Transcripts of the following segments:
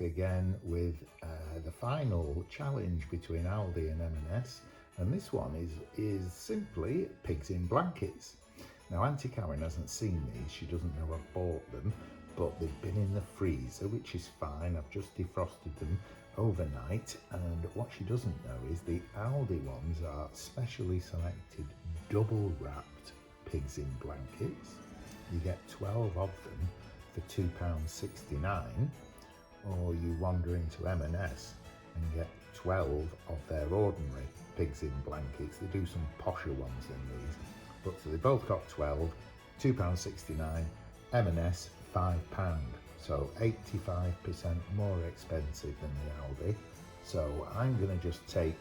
back again with the final challenge between Aldi and M&S, and this one is simply pigs in blankets. Now Auntie Karen hasn't seen these, she doesn't know I've bought them, but they've been in the freezer, which is fine. I've just defrosted them overnight, and what she doesn't know is the Aldi ones are specially selected double wrapped pigs in blankets. You get 12 of them for £2.69, or you wander into M&S and get 12 of their ordinary pigs in blankets. They do some posher ones in these, but so they both got 12, £2.69, M&S £5, so 85% more expensive than the Aldi. So I'm going to just take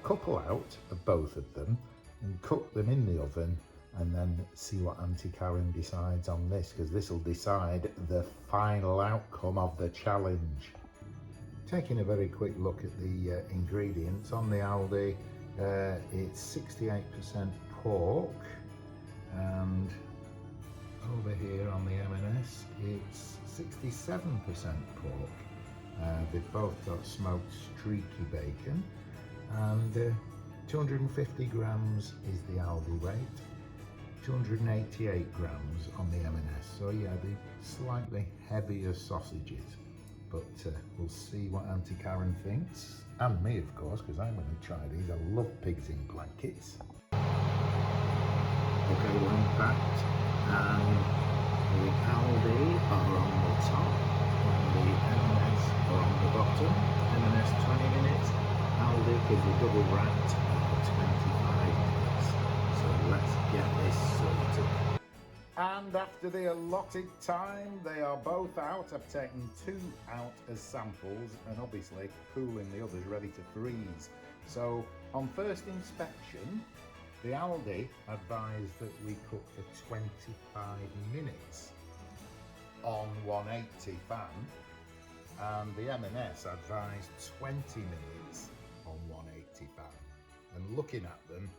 a couple out of both of them and cook them in the oven, and then see what Auntie Karen decides on this, because this will decide the final outcome of the challenge. Taking a very quick look at the ingredients on the Aldi, it's 68% pork, and over here on the M&S it's 67% pork. They've both got smoked streaky bacon, and 250 grams is the Aldi weight, 288 grams on the M&S. So yeah, they're slightly heavier sausages, but we'll see what Auntie Karen thinks, and me of course, because I'm going to try these. I love pigs in blankets. Okay, we're unpacked, and the Aldi are on the top, and the M&S are on the bottom. M&S 20 minutes, Aldi is a double wrapped 25 minutes. So let's get this sorted. And after the allotted time, they are both out. I've taken 2 out as samples, and obviously cooling the others ready to freeze. So on first inspection, the Aldi advised that we cook for 25 minutes on 180 fan, and the M&S advised 20 minutes on 180 fan. And looking at them,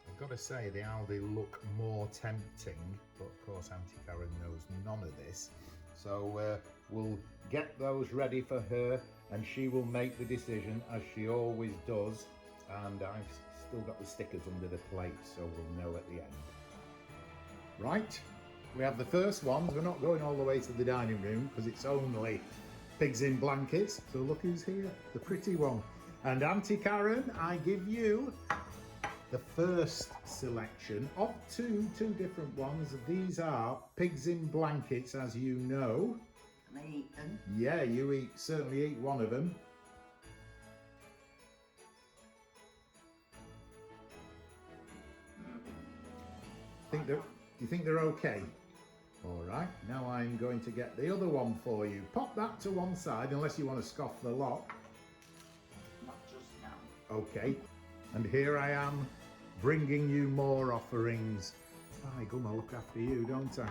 I've got to say the Aldi look more tempting, but of course Auntie Karen knows none of this. So we'll get those ready for her, and she will make the decision as she always does. And I've still got the stickers under the plate, so we'll know at the end. Right, we have the first ones. We're not going all the way to the dining room because it's only pigs in blankets. So look who's here, the pretty one. And Auntie Karen, I give you the first selection of two different ones. These are pigs in blankets, as you know. Can I eat them? Yeah, you certainly eat one of them. You think they're okay? All right, now I'm going to get the other one for you. Pop that to one side, unless you want to scoff the lot. Not just now. Okay, and here I am bringing you more offerings. I gonna look after you, don't I? Oh,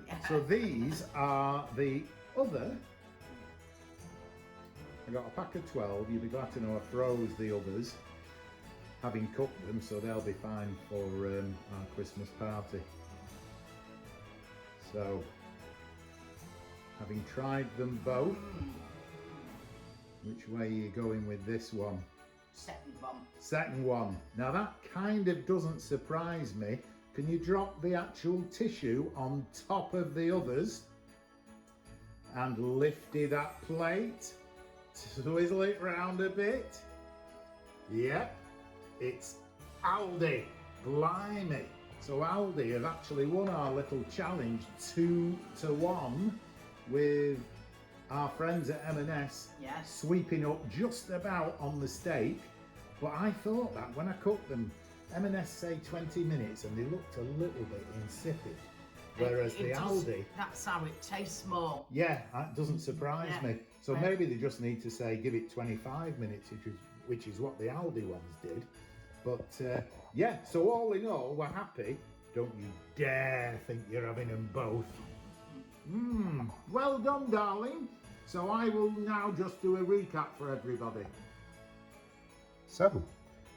yeah. So these are the other. I got a pack of 12. You'll be glad to know I froze the others, having cooked them, so they'll be fine for our Christmas party. So, having tried them both, which way are you going with this one? Second one. Second one. Now that kind of doesn't surprise me. Can you drop the actual tissue on top of the others and lifty that plate? Swizzle it round a bit. Yep, it's Aldi. Blimey. So Aldi have actually won our little challenge 2-1 with our friends at M&S. Yes. Sweeping up just about on the steak. But I thought that when I cooked them, M&S say 20 minutes and they looked a little bit insipid. Whereas the Aldi... That's how it tastes more. Yeah, that doesn't surprise me. So Right. maybe they just need to say, give it 25 minutes, which is what the Aldi ones did. But yeah, so all in all, we're happy. Don't you dare think you're having them both. Well done, darling. So I will now just do a recap for everybody. So,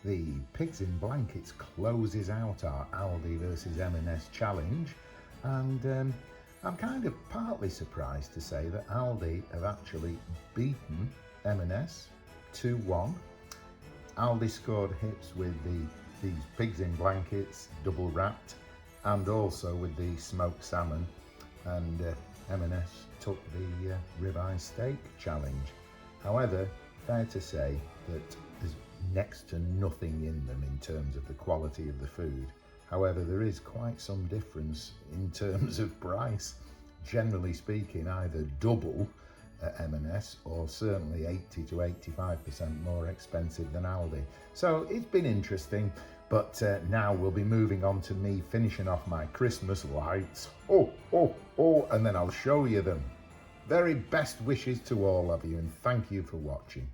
the Pigs in Blankets closes out our Aldi versus M&S challenge, and I'm kind of partly surprised to say that Aldi have actually beaten M&S 2-1. Aldi scored hits with these pigs in blankets, double wrapped, and also with the smoked salmon, and M&S took the ribeye steak challenge. However, fair to say that there's next to nothing in them in terms of the quality of the food. However, there is quite some difference in terms of price. Generally speaking, either double at M&S or certainly 80 to 85% more expensive than Aldi. So it's been interesting, but now we'll be moving on to me finishing off my Christmas lights. And then I'll show you them. Very best wishes to all of you, and thank you for watching.